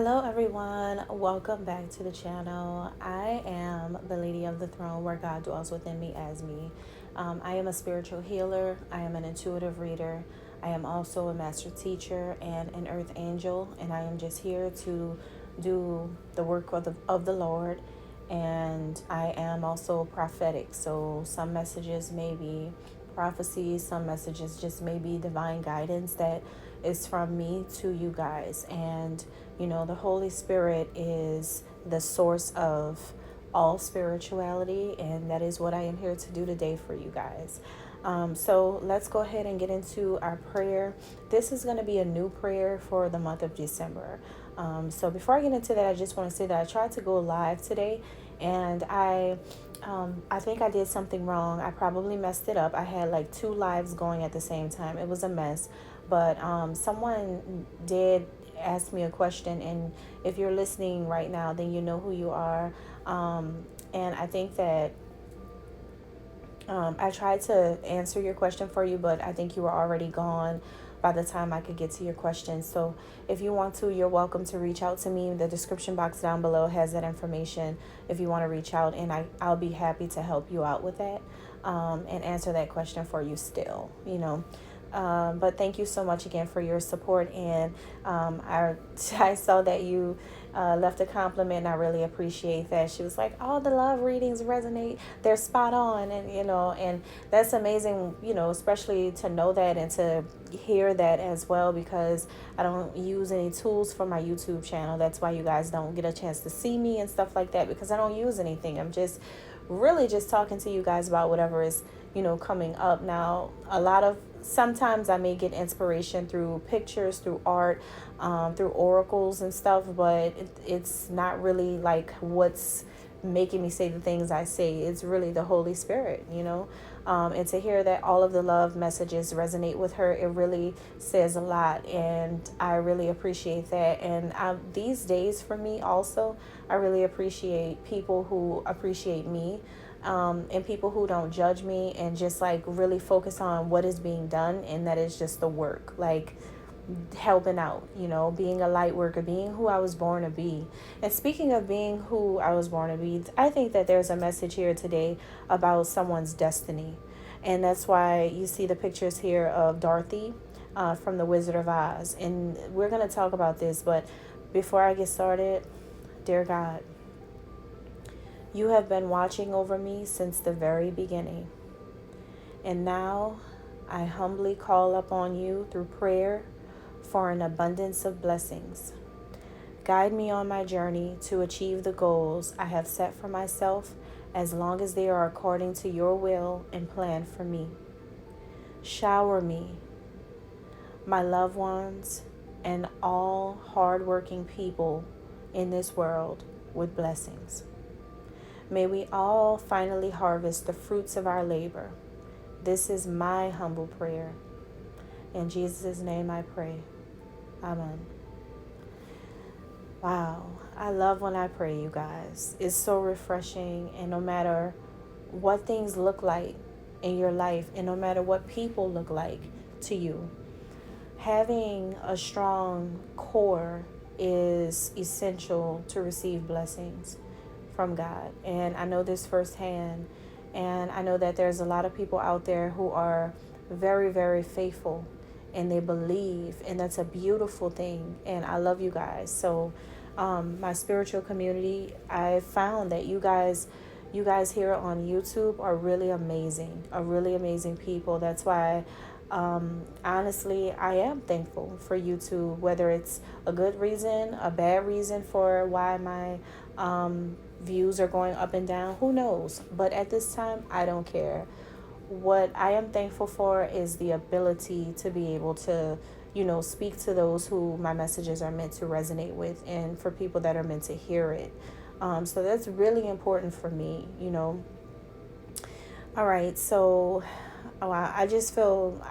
Hello, everyone. Welcome back to the channel. I am the Lady of the Throne, where God dwells within me as me. I am a spiritual healer. I am an intuitive reader. I am also a master teacher and an earth angel, and I am just here to do the work of the Lord. And I am also prophetic, so some messages may be prophecy, some messages just may be divine guidance that is from me to you guys. And the Holy Spirit is the source of all spirituality, and that is what I am here to do today for you guys. So let's go ahead and get into our prayer. This is going to be a new prayer for the month of December. So before I get into that, I just want to say that I tried to go live today, and I think I did something wrong. I probably messed it up. I had like two lives going at the same time. It was a mess. But someone did ask me a question, and if you're listening right now, then you know who you are. And I think that I tried to answer your question for you, but I think you were already gone by the time I could get to your question. So if you want to, you're welcome to reach out to me. The description box down below has that information if you want to reach out, and I'll be happy to help you out with that and answer that question for you still, But thank you so much again for your support. And I saw that you left a compliment, and I really appreciate that. She was like, all the love readings resonate. They're spot on. And that's amazing, especially to know that and to hear that as well, because I don't use any tools for my YouTube channel. That's why you guys don't get a chance to see me and stuff like that, because I don't use anything. I'm just really just talking to you guys about whatever is coming up. Now, sometimes I may get inspiration through pictures, through art, through oracles and stuff, but it's not really like what's making me say the things I say. It's really the Holy Spirit, and to hear that all of the love messages resonate with her, it really says a lot, and I really appreciate that. And these days for me also, I really appreciate people who appreciate me, and people who don't judge me and just like really focus on what is being done, and that is just the work, like helping out, being a light worker, being who I was born to be. And speaking of being who I was born to be, I think that there's a message here today about someone's destiny. And that's why you see the pictures here of Dorothy from The Wizard of Oz. And we're going to talk about this, but before I get started, dear God, you have been watching over me since the very beginning. And now I humbly call upon you through prayer for an abundance of blessings. Guide me on my journey to achieve the goals I have set for myself, as long as they are according to your will and plan for me. Shower me, my loved ones, and all hardworking people in this world with blessings. May we all finally harvest the fruits of our labor. This is my humble prayer. In Jesus' name I pray. Amen. Wow. I love when I pray, you guys. It's so refreshing. And no matter what things look like in your life, and no matter what people look like to you, having a strong core is essential to receive blessings from God. And I know this firsthand. And I know that there's a lot of people out there who are very, very faithful, and they believe, and that's a beautiful thing. And I love you guys. So my spiritual community, I found that you guys here on YouTube are really amazing people. That's why honestly, I am thankful for YouTube, whether it's a good reason, a bad reason for why my views are going up and down, who knows? But at this time, I don't care. What I am thankful for is the ability to be able to, speak to those who my messages are meant to resonate with, and for people that are meant to hear it. So that's really important for me, All right, so I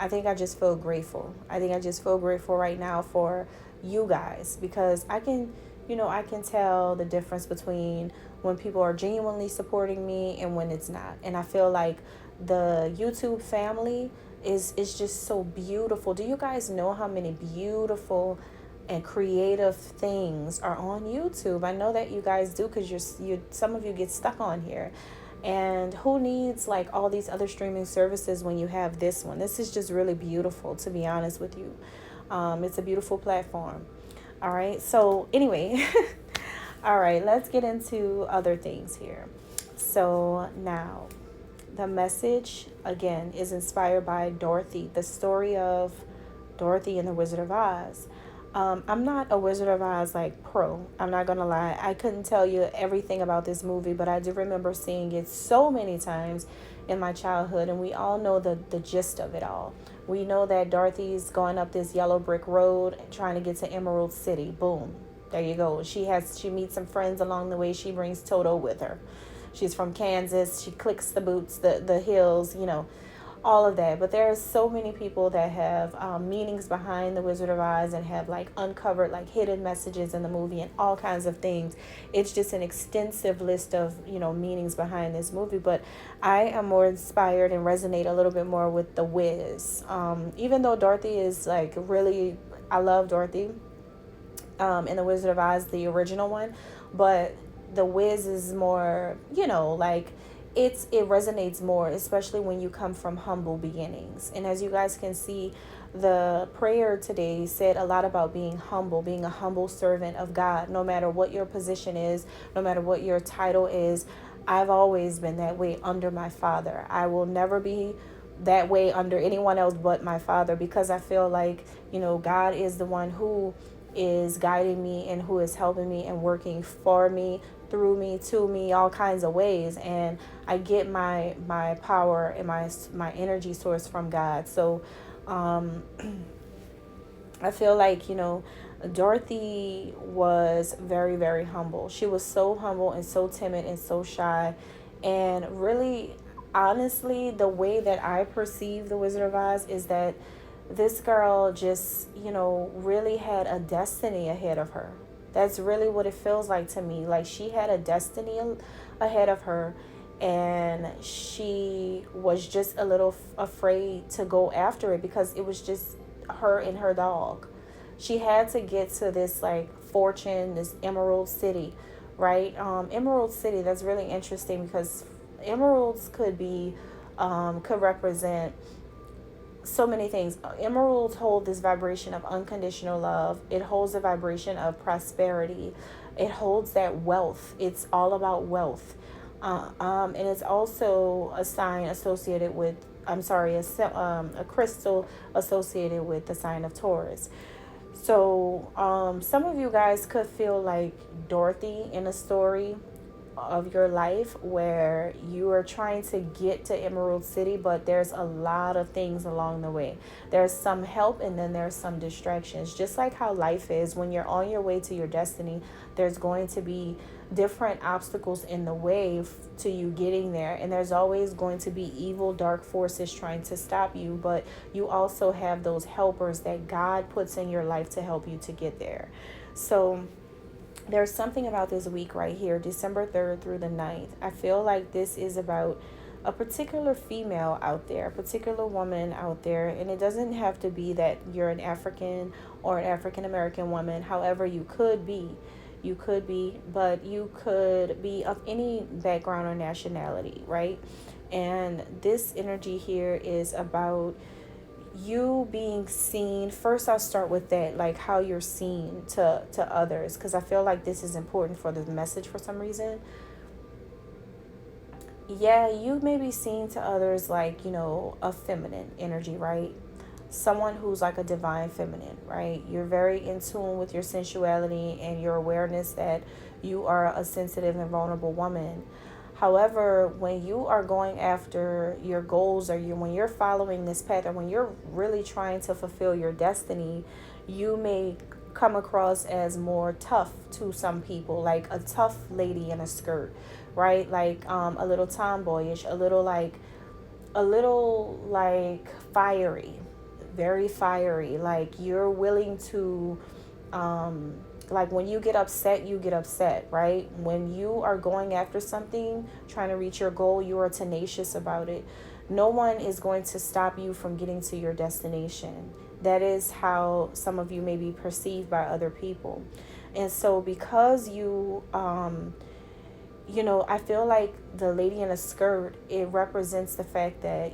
think I just feel grateful. I think I just feel grateful right now for you guys, because I can tell the difference between when people are genuinely supporting me and when it's not. And I feel like the YouTube family is just so beautiful. Do you guys know how many beautiful and creative things are on YouTube. I know that you guys do, because some of you get stuck on here. And who needs like all these other streaming services when you have this one? This is just really beautiful, to be honest with you. It's a beautiful platform. All right. So anyway, all right, let's get into other things here. So now the message again is inspired by Dorothy, the story of Dorothy and the Wizard of Oz. I'm not a Wizard of Oz like pro. I'm not gonna lie. I couldn't tell you everything about this movie, but I do remember seeing it so many times in my childhood, and we all know the gist of it all. We know that Dorothy's going up this yellow brick road trying to get to Emerald City. Boom. There you go. She meets some friends along the way. She brings Toto with her. She's from Kansas. She clicks the boots, the hills, all of that. But there are so many people that have meanings behind the Wizard of Oz and have like uncovered like hidden messages in the movie and all kinds of things. It's just an extensive list of meanings behind this movie. But I am more inspired and resonate a little bit more with the Wiz. Even though Dorothy is like really, I love Dorothy in the Wizard of Oz, the original one, but the Wiz is more, like it resonates more, especially when you come from humble beginnings. And as you guys can see, the prayer today said a lot about being humble, being a humble servant of God, no matter what your position is, no matter what your title is. I've always been that way under my father. I will never be that way under anyone else but my father, because I feel like, God is the one who is guiding me and who is helping me and working for me, through me, to me, all kinds of ways. And I get my power and my energy source from God. So I feel like, Dorothy was very, very humble. She was so humble and so timid and so shy. And really, honestly, the way that I perceive the Wizard of Oz is that this girl just, really had a destiny ahead of her. That's really what it feels like to me. Like she had a destiny ahead of her, and she was just a little afraid to go after it because it was just her and her dog. She had to get to this like fortune, this Emerald City, right? Emerald City, that's really interesting because emeralds could represent so many things. Emeralds hold this vibration of unconditional love. It holds a vibration of prosperity. It holds that wealth. It's all about wealth. And it's also a sign associated with, a crystal associated with the sign of Taurus. So some of you guys could feel like Dorothy in a story of your life where you are trying to get to Emerald City, but there's a lot of things along the way. There's some help and then there's some distractions. Just like how life is, when you're on your way to your destiny, there's going to be different obstacles in the way to you getting there, and there's always going to be evil, dark forces trying to stop you, but you also have those helpers that God puts in your life to help you to get there. So there's something about this week right here, December 3rd through the 9th. I feel like this is about a particular female out there, a particular woman out there. And it doesn't have to be that you're an African or an African American woman. However, you could be, but you could be of any background or nationality, right? And this energy here is about you being seen. First, I'll start with that, like how you're seen to others, because I feel like this is important for the message for some reason. Yeah, you may be seen to others like, a feminine energy, right? Someone who's like a divine feminine, right? You're very in tune with your sensuality and your awareness that you are a sensitive and vulnerable woman. However, when you are going after your goals, or when you're following this path, or when you're really trying to fulfill your destiny, you may come across as more tough to some people, like a tough lady in a skirt, right? Like a little tomboyish, a little like fiery, very fiery. Like you're willing to like when you get upset, right? When you are going after something, trying to reach your goal, you are tenacious about it. No one is going to stop you from getting to your destination. That is how some of you may be perceived by other people. And so because I feel like the lady in a skirt, it represents the fact that,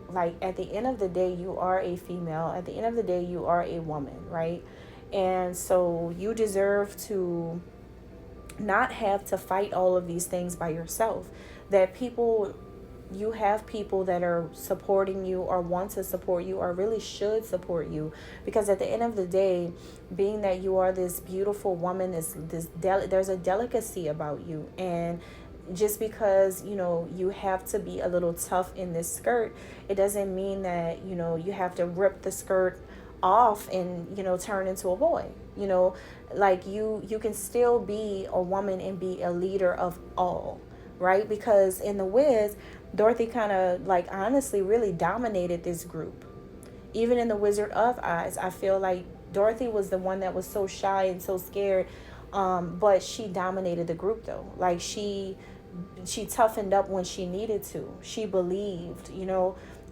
like at the end of the day, you are a female. At the end of the day, you are a woman, right? And so you deserve to not have to fight all of these things by yourself. You have people that are supporting you or want to support you or really should support you, because at the end of the day, being that you are this beautiful woman, there's a delicacy about you. And just because you have to be a little tough in this skirt, it doesn't mean that you have to rip the skirt off and turn into a boy. Like you can still be a woman and be a leader of all, right? Because in The Wiz, Dorothy kind of like honestly really dominated this group. Even in The Wizard of Oz, I feel like Dorothy was the one that was so shy and so scared, but she dominated the group though. Like she toughened up when she needed to. She believed,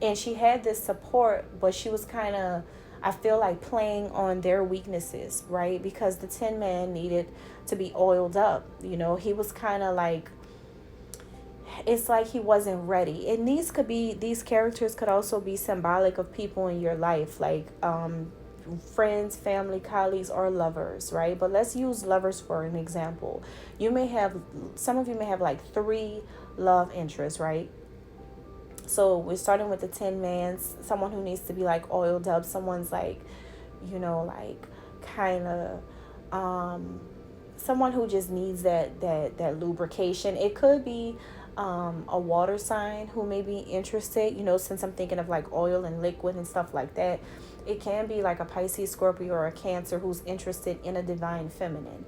and she had this support, but she was kind of, I feel like, playing on their weaknesses, right? Because the Tin Man needed to be oiled up. He was kind of like, it's like he wasn't ready. And these characters could also be symbolic of people in your life, like friends, family, colleagues, or lovers, right? But let's use lovers for an example. Some of you may have like 3 love interests, right? So we're starting with the Tin Man, someone who needs to be like oiled up, someone's like, like kind of someone who just needs that lubrication. It could be a water sign who may be interested, since I'm thinking of like oil and liquid and stuff like that. It can be like a Pisces, Scorpio, or a Cancer who's interested in a divine feminine.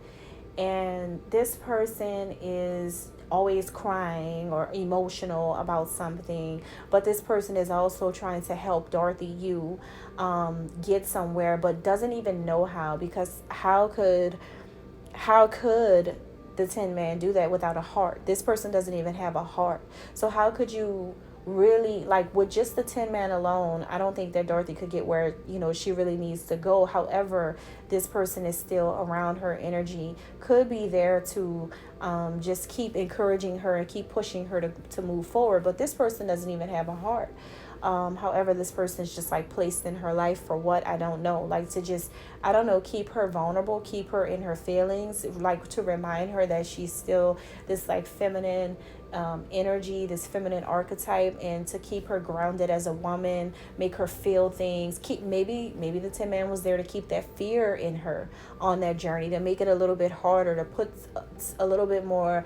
And this person is always crying or emotional about something, but this person is also trying to help Dorothy get somewhere, but doesn't even know how, because how could the Tin Man do that without a heart? This person doesn't even have a heart. So how could you really, like, with just the Tin Man alone, I don't think that Dorothy could get where she really needs to go. However, this person is still around her. Energy could be there to just keep encouraging her and keep pushing her to move forward, but this person doesn't even have a heart. However, this person is just like placed in her life for what, I don't know, like to just, I don't know, keep her vulnerable, keep her in her feelings, like to remind her that she's still this like feminine energy, this feminine archetype, and to keep her grounded as a woman, make her feel things. Maybe the Tin Man was there to keep that fear in her on that journey, to make it a little bit harder, to put a little bit more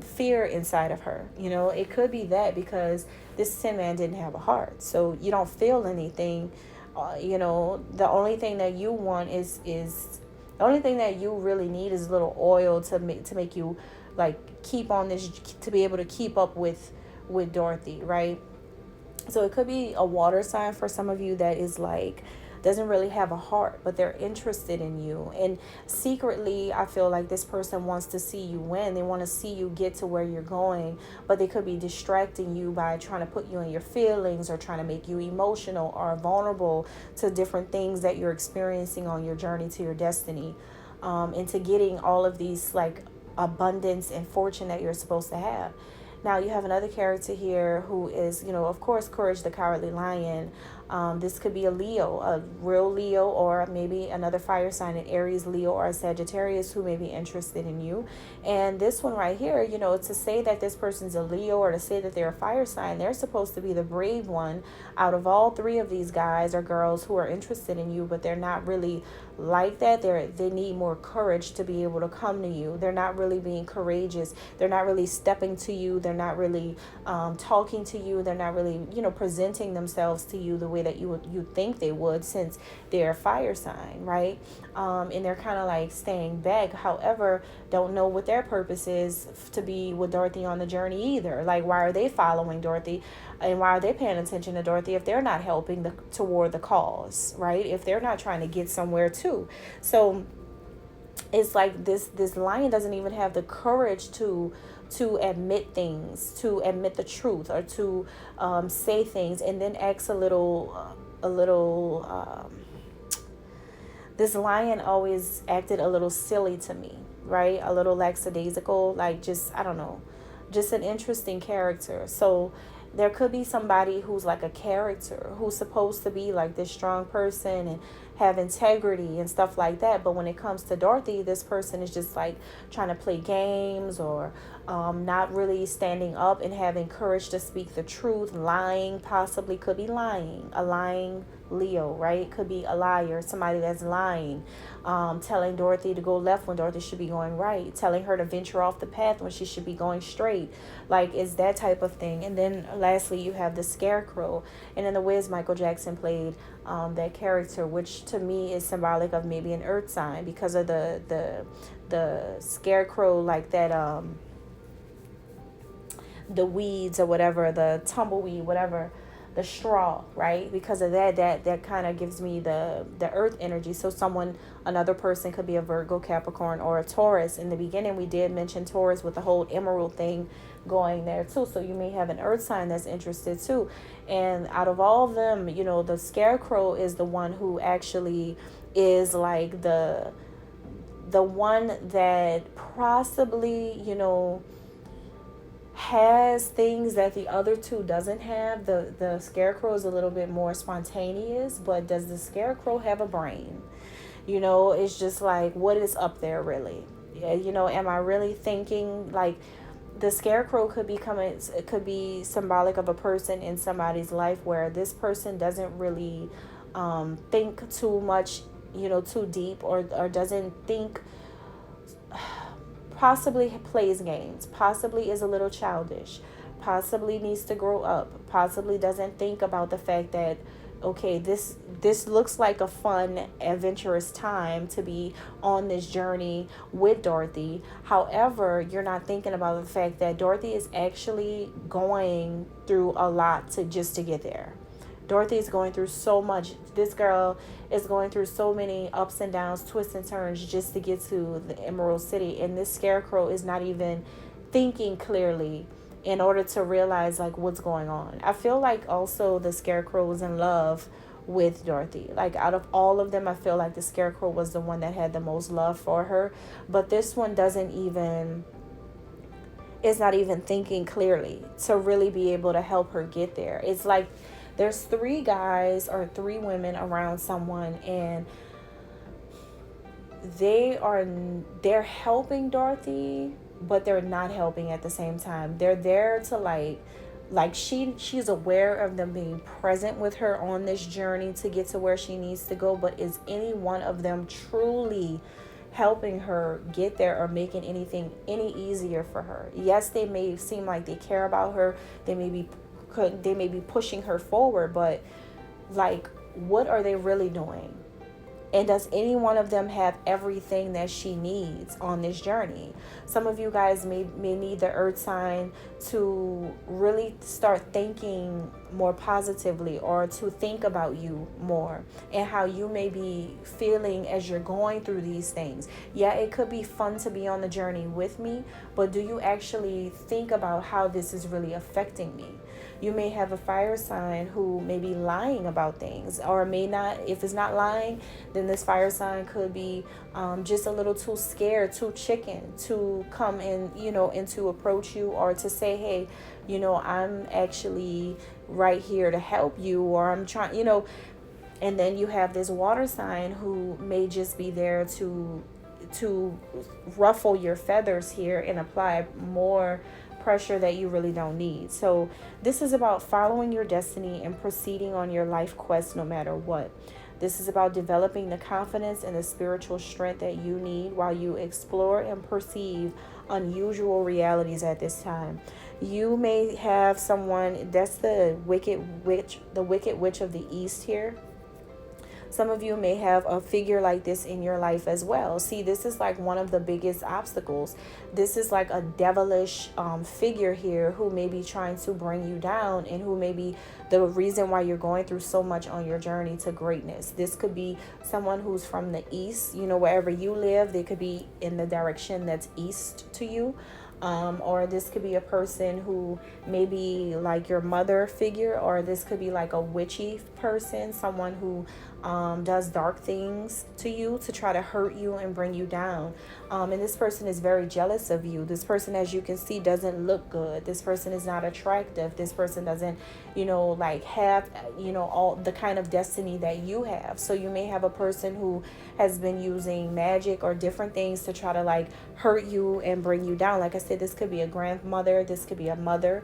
fear inside of her. It could be that, because this Tin Man didn't have a heart, so you don't feel anything. The only thing that you want is the only thing that you really need is a little oil to make you like keep on this, to be able to keep up with Dorothy, right? So it could be a water sign for some of you that is like, doesn't really have a heart, but they're interested in you. And secretly, I feel like this person wants to see you win. They want to see you get to where you're going, but they could be distracting you by trying to put you in your feelings, or trying to make you emotional or vulnerable to different things that you're experiencing on your journey to your destiny, into getting all of these like abundance and fortune that you're supposed to have. Now you have another character here who is, of course, Courage the Cowardly Lion. This could be a Leo, a real Leo, or maybe another fire sign, an Aries, Leo, or a Sagittarius who may be interested in you. And this one right here, to say that this person's a Leo, or to say that they're a fire sign, they're supposed to be the brave one out of all 3 of these guys or girls who are interested in you, but they're not really like that. They need more courage to be able to come to you. They're not really being courageous. They're not really stepping to you. They're not really talking to you. They're not really, presenting themselves to you the way that you think they would, since they're a fire sign, right? And they're kind of like staying back. However, don't know what their purpose is to be with Dorothy on the journey either. Like, why are they following Dorothy? And why are they paying attention to Dorothy if they're not helping toward the cause, right? If they're not trying to get somewhere too. So it's like this lion doesn't even have the courage to admit things, to admit the truth, or to say things and then ask a little this lion always acted a little silly to me, right? A little lackadaisical, like just, I don't know, just an interesting character. So there could be somebody who's like a character, who's supposed to be like this strong person and have integrity and stuff like that. But when it comes to Dorothy, this person is just like trying to play games, or not really standing up and having courage to speak the truth. Lying, possibly could be lying. A lying Leo, right? Could be a liar, somebody that's lying, telling Dorothy to go left when Dorothy should be going right, telling her to venture off the path when she should be going straight. Like, it's that type of thing. And then lastly, you have the Scarecrow. And in The Wiz, Michael Jackson played that character, which to me is symbolic of maybe an earth sign, because of the scarecrow, like that, the weeds or whatever, the tumbleweed, whatever, the straw, right? Because of that kind of gives me the earth energy. So another person could be a Virgo, Capricorn, or a Taurus. In the beginning, we did mention Taurus with the whole emerald thing going there too. So you may have an earth sign that's interested too. And out of all of them, the Scarecrow is the one who actually is like the one that possibly, has things that the other two doesn't have. The Scarecrow is a little bit more spontaneous, but does the Scarecrow have a brain? It's just like, what is up there really? Am I really thinking? Like, the Scarecrow could be symbolic of a person in somebody's life where this person doesn't really think too much, too deep, or doesn't think, possibly plays games, possibly is a little childish, possibly needs to grow up, possibly doesn't think about the fact that, okay, this looks like a fun, adventurous time to be on this journey with Dorothy. However, you're not thinking about the fact that Dorothy is actually going through a lot to get there. Dorothy is going through so much. This girl is going through so many ups and downs, twists and turns just to get to the Emerald City. And this Scarecrow is not even thinking clearly in order to realize like what's going on. I feel like also the Scarecrow was in love with Dorothy. Like, out of all of them, I feel like the Scarecrow was the one that had the most love for her. But this one is not even thinking clearly to really be able to help her get there. It's like there's 3 guys or 3 women around someone, and they're helping Dorothy, but they're not helping at the same time. They're there to like she's aware of them being present with her on this journey to get to where she needs to go, but is any one of them truly helping her get there or making anything any easier for her? Yes, they may seem like they care about her. They may be pushing her forward, but like, what are they really doing? And does any one of them have everything that she needs on this journey? Some of you guys may need the earth sign to really start thinking more positively, or to think about you more and how you may be feeling as you're going through these things. Yeah, it could be fun to be on the journey with me, but do you actually think about how this is really affecting me? You may have a fire sign who may be lying about things, or may not. If it's not lying, then this fire sign could be just a little too scared, too chicken to come in, and to approach you, or to say, hey, I'm actually right here to help you, or I'm trying, and then you have this water sign who may just be there to ruffle your feathers here and apply more pressure that you really don't need. So this is about following your destiny and proceeding on your life quest no matter what. This is about developing the confidence and the spiritual strength that you need while you explore and perceive unusual realities at this time. You may have someone that's the wicked witch of the East here. Some of you may have a figure like this in your life as well. See, this is like one of the biggest obstacles. This is like a devilish figure here who may be trying to bring you down, and who may be the reason why you're going through so much on your journey to greatness. This could be someone who's from the East, wherever you live. They could be in the direction that's east to you. Or this could be a person who may be like your mother figure, or this could be like a witchy person, someone who does dark things to you to try to hurt you and bring you down. And this person is very jealous of you. This person, as you can see, doesn't look good. This person is not attractive. This person doesn't, like have, all the kind of destiny that you have. So you may have a person who has been using magic or different things to try to like hurt you and bring you down. Like I said, this could be a grandmother, this could be a mother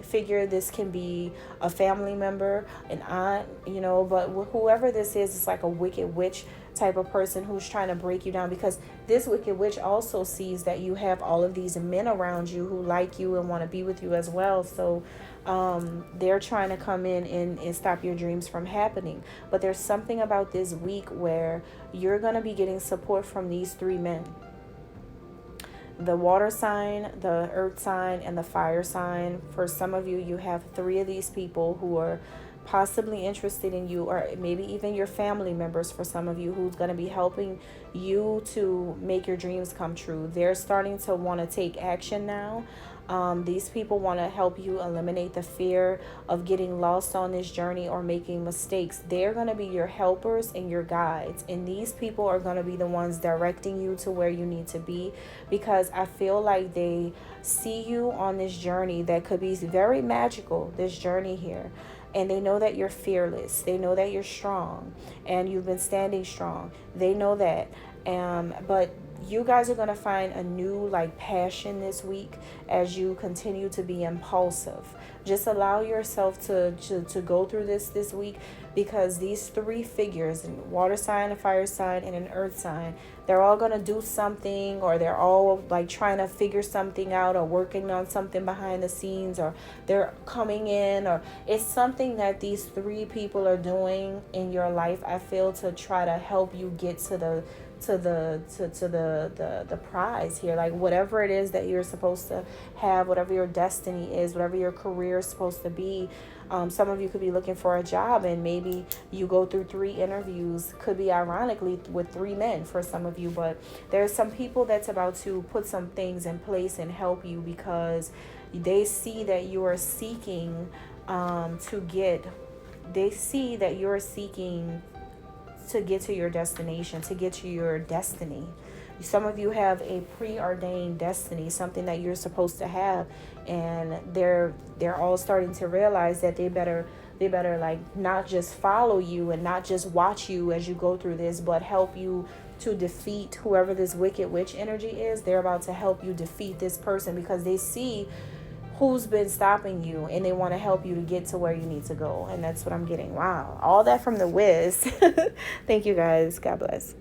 figure, this can be a family member, an aunt, but whoever this is, it's like a wicked witch type of person who's trying to break you down, because this wicked witch also sees that you have all of these men around you who like you and want to be with you as well. So they're trying to come in and stop your dreams from happening. But there's something about this week where you're going to be getting support from these three men: the water sign, the earth sign, and the fire sign. For some of you, you have three of these people who are possibly interested in you, or maybe even your family members for some of you, who's going to be helping you to make your dreams come true. They're starting to want to take action now. These people want to help you eliminate the fear of getting lost on this journey or making mistakes. They're going to be your helpers and your guides. And these people are going to be the ones directing you to where you need to be, because I feel like they see you on this journey that could be very magical, this journey here. And they know that you're fearless. They know that you're strong and you've been standing strong. They know that. But you guys are going to find a new passion this week as you continue to be impulsive. Just allow yourself to go through this week, because these three figures, water sign, a fire sign, and an earth sign, they're all going to do something, or they're all trying to figure something out, or working on something behind the scenes, or they're coming in, or it's something that these three people are doing in your life, I feel, to try to help you get to the prize here. Whatever it is that you're supposed to have, whatever your destiny is, whatever your career is supposed to be. Some of you could be looking for a job, and maybe you go through 3 interviews, could be ironically with 3 men for some of you. But there's some people that's about to put some things in place and help you, because they see that you are seeking to get to your destination, to get to your destiny. Some of you have a preordained destiny, something that you're supposed to have, and they're all starting to realize that they better not just follow you and not just watch you as you go through this, but help you to defeat whoever this wicked witch energy is. They're about to help you defeat this person, because they see who's been stopping you and they want to help you to get to where you need to go. And that's what I'm getting. Wow. All that from the whiz. Thank you guys. God bless.